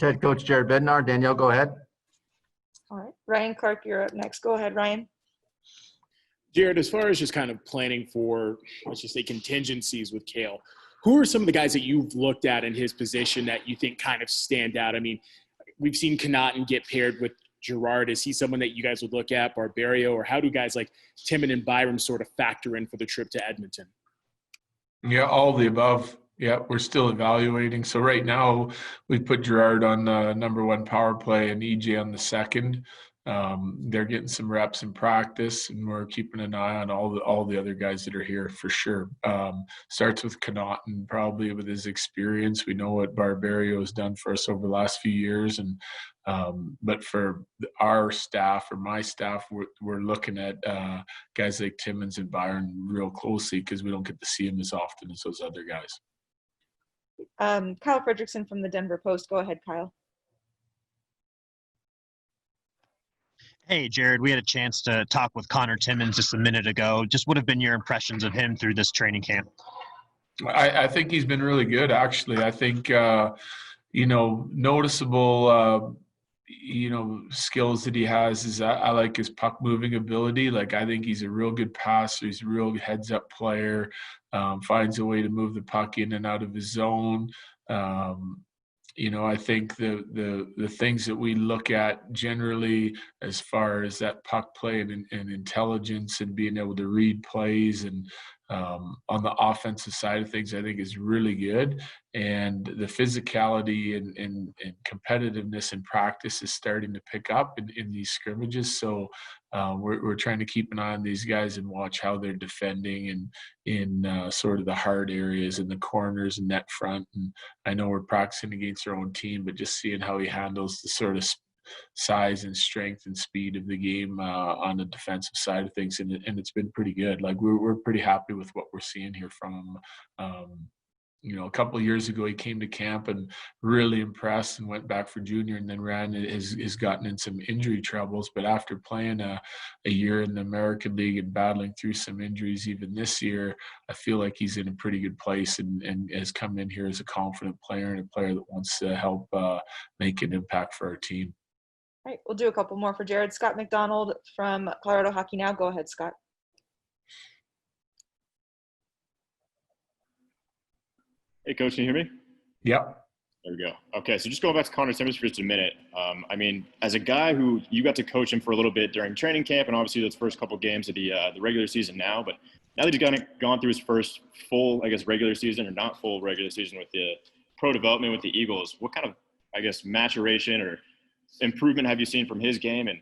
Head coach Jared Bednar. Danielle, go ahead. All right. Ryan Clark, you're up next. Go ahead, Ryan. Jared, as far as just kind of planning for, let's just say, contingencies with Cale, who are some of the guys that you've looked at in his position that you think kind of stand out? I mean, we've seen Connaughton get paired with Girard. Is he someone that you guys would look at, Barberio, or how do guys like Timmons and Byram sort of factor in for the trip to Edmonton? Yeah, all of the above. Yeah, we're still evaluating. So right now we put Girard on the number one power play and EJ on the second. They're getting some reps in practice, and we're keeping an eye on all the other guys that are here for sure. Starts with Connaughton, probably with his experience. We know what Barberio has done for us over the last few years, and but for our staff or my staff, we're looking at guys like Timmons and Byron real closely because we don't get to see them as often as those other guys. Kyle Fredrickson from the Denver Post. Go ahead, Kyle. Hey, Jared, we had a chance to talk with Conor Timmins just a minute ago. Just what have been your impressions of him through this training camp? I think he's been really good, actually. I think, noticeable, skills that he has is I like his puck moving ability. Like, I think he's a real good passer. He's a real heads up player, finds a way to move the puck in and out of his zone. I think the things that we look at generally as far as that puck play and intelligence and being able to read plays and on the offensive side of things, I think is really good. And the physicality and competitiveness in practice is starting to pick up in these scrimmages. So we're trying to keep an eye on these guys and watch how they're defending and in sort of the hard areas in the corners and net front. And I know we're practicing against our own team, but just seeing how he handles the sort of size and strength and speed of the game on the defensive side of things, and it's been pretty good. Like we're pretty happy with what we're seeing here from him. A couple of years ago he came to camp and really impressed and went back for junior, and then has gotten in some injury troubles. But after playing a year in the American League and battling through some injuries even this year, I feel like he's in a pretty good place and has come in here as a confident player and a player that wants to help make an impact for our team. All right, we'll do a couple more for Jared. Scott McDonald from Colorado Hockey Now. Go ahead, Scott. Hey, Coach, can you hear me? Yep. There we go. Okay, so just going back to Conor Timmins for just a minute. As a guy who you got to coach him for a little bit during training camp, and obviously those first couple games of the regular season now, but now that he's gone through his first full, regular season or not full regular season with the pro development with the Eagles, what kind of, maturation or improvement have you seen from his game, and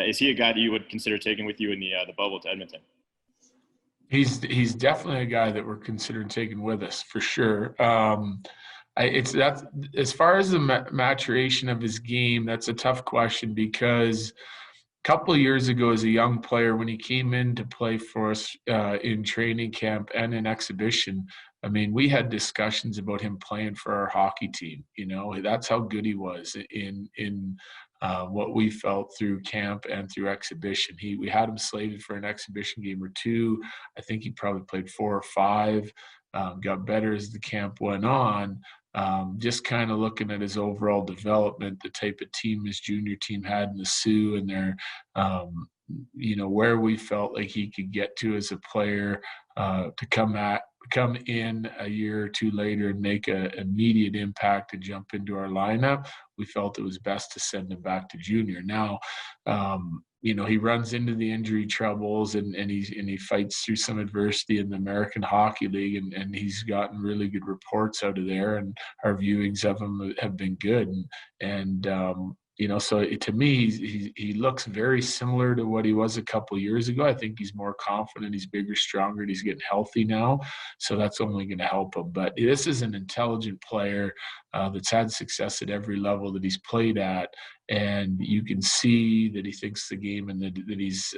is he a guy that you would consider taking with you in the bubble to Edmonton? He's definitely a guy that we're considering taking with us for sure. That's as far as the maturation of his game, that's a tough question because a couple of years ago as a young player, when he came in to play for us in training camp and in exhibition, we had discussions about him playing for our hockey team. That's how good he was in what we felt through camp and through exhibition. We had him slated for an exhibition game or two. I think he probably played 4 or 5, got better as the camp went on. Just kind of looking at his overall development, the type of team his junior team had in the Sioux and their, where we felt like he could get to as a player to come in a year or two later and make an immediate impact and jump into our lineup. We felt it was best to send him back to junior. Now, he runs into the injury troubles and he fights through some adversity in the American Hockey League, and he's gotten really good reports out of there, and our viewings of him have been good. So to me, he looks very similar to what he was a couple of years ago. I think he's more confident, he's bigger, stronger, and he's getting healthy now. So that's only going to help him. But this is an intelligent player that's had success at every level that he's played at. And you can see that he thinks the game and that he's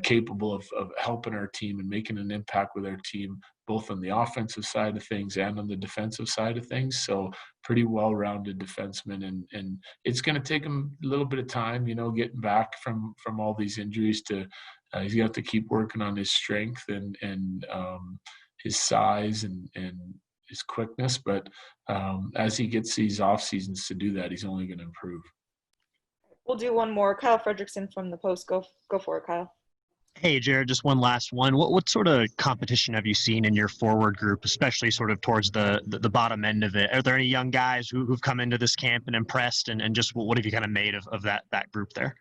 capable of helping our team and making an impact with our team, both on the offensive side of things and on the defensive side of things. So pretty well-rounded defenseman. And it's going to take him a little bit of time, getting back from all these injuries to he's got to keep working on his strength and his size and quickness, but as he gets these off seasons to do that, he's only going to improve. We'll do one more. Kyle Fredrickson from the Post. Go for it, Kyle. Hey, Jared, just one last one. What sort of competition have you seen in your forward group, especially sort of towards the bottom end of it? Are there any young guys who've come into this camp and impressed, and just what have you kind of made of that group there?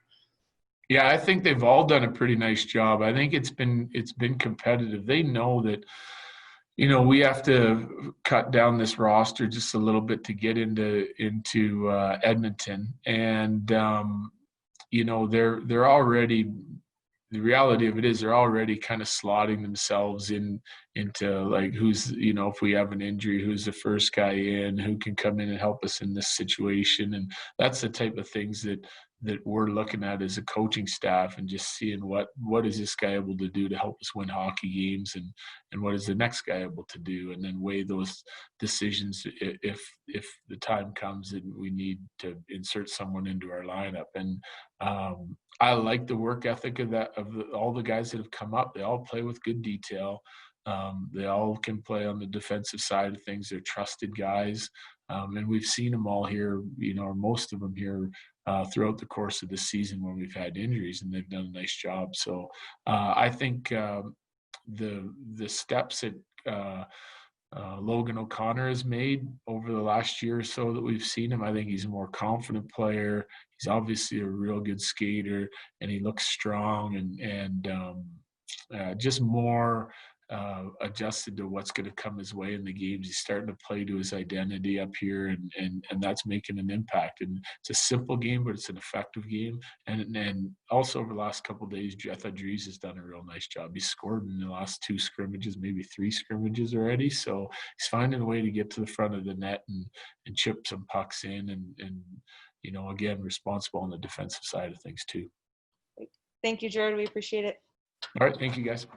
Yeah, I think they've all done a pretty nice job. I think it's been competitive. They know that, we have to cut down this roster just a little bit to get into Edmonton, and they're already. The reality of it is they're already kind of slotting themselves into like who's, if we have an injury, who's the first guy in, who can come in and help us in this situation. And that's the type of things that we're looking at as a coaching staff, and just seeing what is this guy able to do to help us win hockey games, and what is the next guy able to do, and then weigh those decisions if the time comes and we need to insert someone into our lineup. And I like the work ethic of all the guys that have come up. They all play with good detail. They all can play on the defensive side of things. They're trusted guys. And we've seen them all here, or most of them here throughout the course of the season when we've had injuries, and they've done a nice job. So I think the steps that Logan O'Connor has made over the last year or so that we've seen him, I think he's a more confident player. He's obviously a real good skater, and he looks strong and just more adjusted to what's going to come his way in the games. He's starting to play to his identity up here, and that's making an impact. And it's a simple game, but it's an effective game. And also over the last couple of days, I thought Dries has done a real nice job. He's scored in the last 2 scrimmages, maybe 3 scrimmages already. So he's finding a way to get to the front of the net and chip some pucks in, and again, responsible on the defensive side of things too. Thank you, Jared. We appreciate it. All right. Thank you, guys.